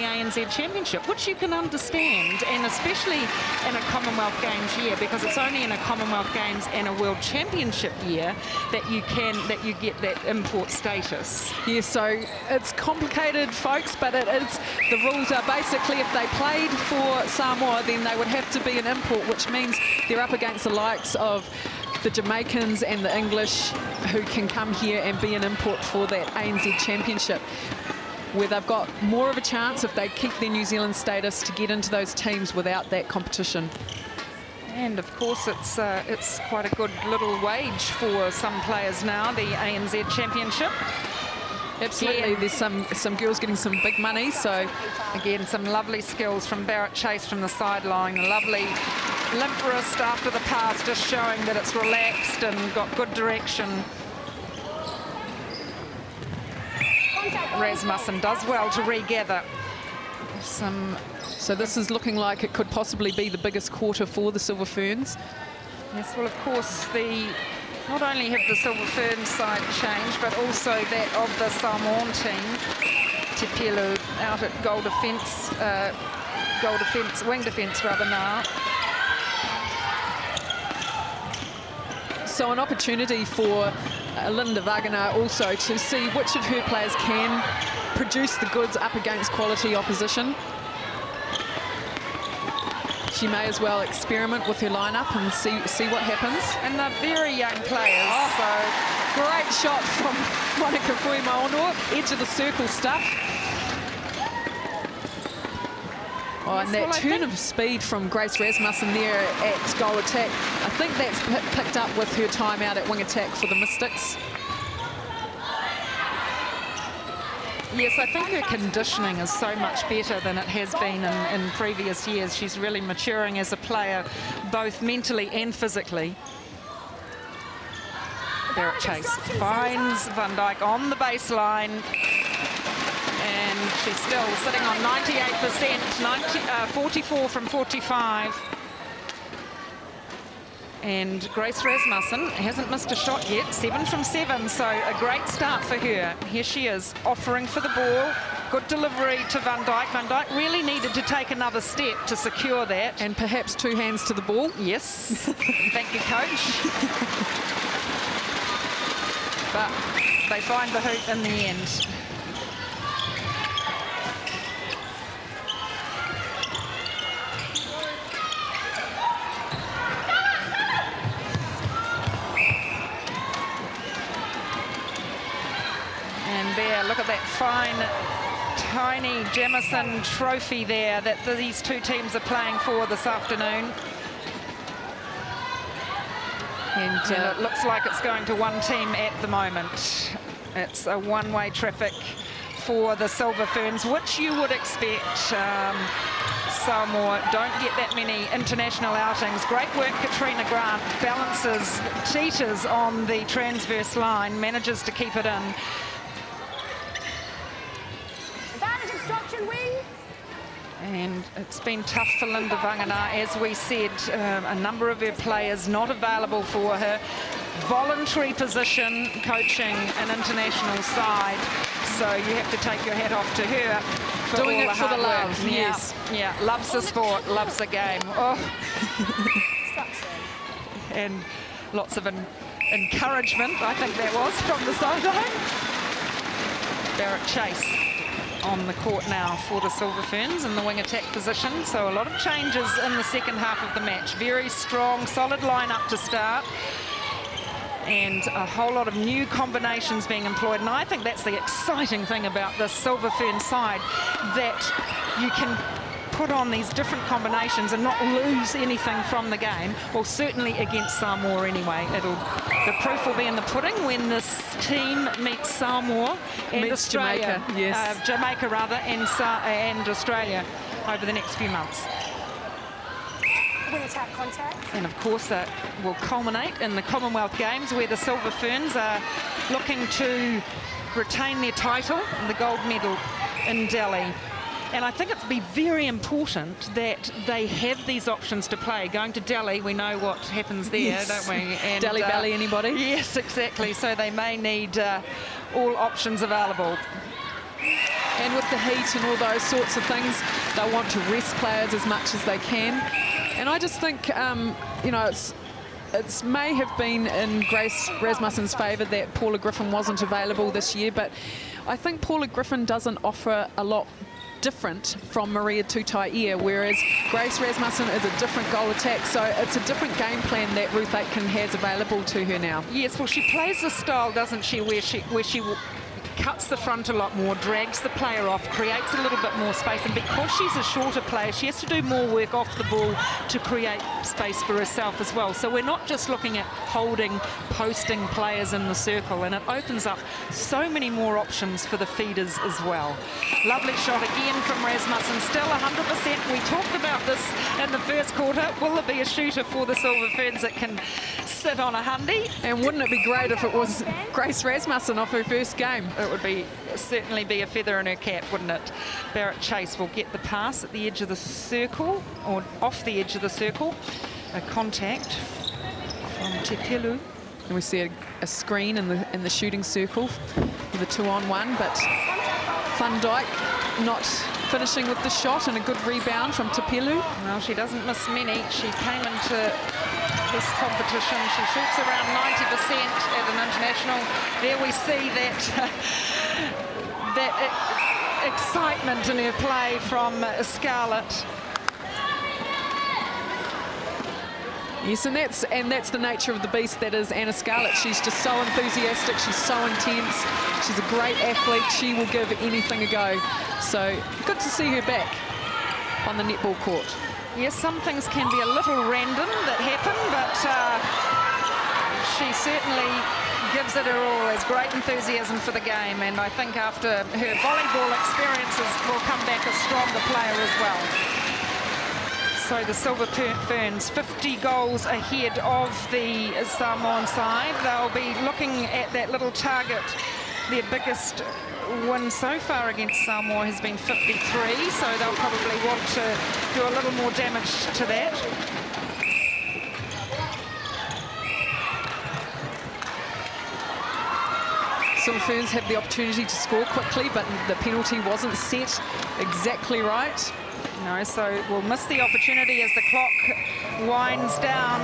ANZ Championship, which you can understand, and especially in a Commonwealth Games year, because it's only in a Commonwealth Games and a World Championship year that you get that import status. Yeah, so it's complicated, folks, but it is, the rules are basically if they played for Samoa, then they would have to be an import, which means they're up against the likes of the Jamaicans and the English, who can come here and be an import for that ANZ Championship, where they've got more of a chance if they keep their New Zealand status to get into those teams without that competition. And of course it's quite a good little wage for some players now, the ANZ Championship. Absolutely, there's some girls getting some big money, so again some lovely skills from Barrett Chase from the sideline, a lovely limp wrist after the pass, just showing that it's relaxed and got good direction. Rasmussen does well to regather. So this is looking like it could possibly be the biggest quarter for the Silver Ferns. Yes, well, of course, not only have the Silver Ferns side changed, but also that of the Samoan team. Te Pelu out at wing defence rather now. So an opportunity for Linda Wagner also to see which of her players can produce the goods up against quality opposition. She may as well experiment with her lineup and see what happens. And they're very young players. Oh, so great shot from Monica Fuimaono, edge of the circle stuff. Oh, and that turn of speed from Grace Rasmussen there at goal attack. I think that's picked up with her time out at wing attack for the Mystics. Yes, I think her conditioning is so much better than it has been in previous years. She's really maturing as a player, both mentally and physically. Barrett Chase finds Van Dijk on the baseline. And she's still sitting on 98%, 44 from 45. And Grace Rasmussen hasn't missed a shot yet, 7 from 7, so a great start for her. Here she is, offering for the ball. Good delivery to Van Dijk. Van Dijk really needed to take another step to secure that. And perhaps 2 hands to the ball. Yes. Thank you, coach. But they find the hoop in the end. There, look at that fine, tiny Jamison trophy there that these two teams are playing for this afternoon. And it looks like it's going to one team at the moment. It's a one-way traffic for the Silver Ferns, which you would expect. Samoa don't get that many international outings. Great work, Katrina Grant balances, teeters on the transverse line, manages to keep it in. And it's been tough for Linda Wagner, as we said, a number of her players not available for her. Voluntary position, coaching an international side, so you have to take your hat off to her for doing all it the for hard the work. love. Yes, yeah, loves the sport, loves the game. Oh. And lots of encouragement, I think that was, from the sideline. Barrett Chase on the court now for the Silver Ferns in the wing attack position. So a lot of changes in the second half of the match. Very strong, solid lineup to start. And a whole lot of new combinations being employed. And I think that's the exciting thing about the Silver Fern side, that you can put on these different combinations and not lose anything from the game. Well, certainly against Samoa anyway. The proof will be in the pudding when this team meets Samoa and Australia. Jamaica, yes. Jamaica rather, and Australia over the next few months. Wing attack contact. And of course that will culminate in the Commonwealth Games, where the Silver Ferns are looking to retain their title, the gold medal in Delhi. And I think it'd be very important that they have these options to play. Going to Delhi, we know what happens there, yes, don't we? And, Delhi Valley, anybody? Yes, exactly. So they may need all options available. And with the heat and all those sorts of things, they'll want to rest players as much as they can. And I just think, you know, it may have been in Grace Rasmussen's favour that Paula Griffin wasn't available this year, but I think Paula Griffin doesn't offer a lot different from Maria Tutaia, whereas Grace Rasmussen is a different goal attack, so it's a different game plan that Ruth Aitken has available to her now. Yes, well, she plays the style, doesn't she, where she cuts the front a lot more, drags the player off, creates a little bit more space, and because she's a shorter player, she has to do more work off the ball to create space for herself as well. So we're not just looking at holding, posting players in the circle, and it opens up so many more options for the feeders as well. Lovely shot again from Rasmussen, still 100%. We talked about this in the first quarter. Will there be a shooter for the Silver Ferns that can sit on a hundy? And wouldn't it be great if it was Grace Rasmussen off her first game? It would certainly be a feather in her cap, wouldn't it? Barrett Chase will get the pass at the edge of the circle, or off the edge of the circle. A contact from Te Pelu. And we see a screen in the shooting circle with a 2-on-1, but Van Dijk not finishing with the shot, and a good rebound from Te Pelu. Well, she doesn't miss many. She came into this competition. She shoots around 90% at an international. There we see that excitement in her play from Scarlett. Yes, and that's the nature of the beast that is Anna Scarlett. She's just so enthusiastic. She's so intense. She's a great athlete. She will give anything a go. So good to see her back on the netball court. Yes, some things can be a little random that happen, but she certainly gives it her all. There's great enthusiasm for the game, and I think after her volleyball experiences will come back a stronger player as well. So the Silver Ferns 50 goals ahead of the Samoan side. They'll be looking at that little target. Their biggest win so far against Samoa has been 53, so they'll probably want to do a little more damage to that. Silver Ferns have the opportunity to score quickly, but the penalty wasn't set exactly right. No, so we'll miss the opportunity as the clock winds down.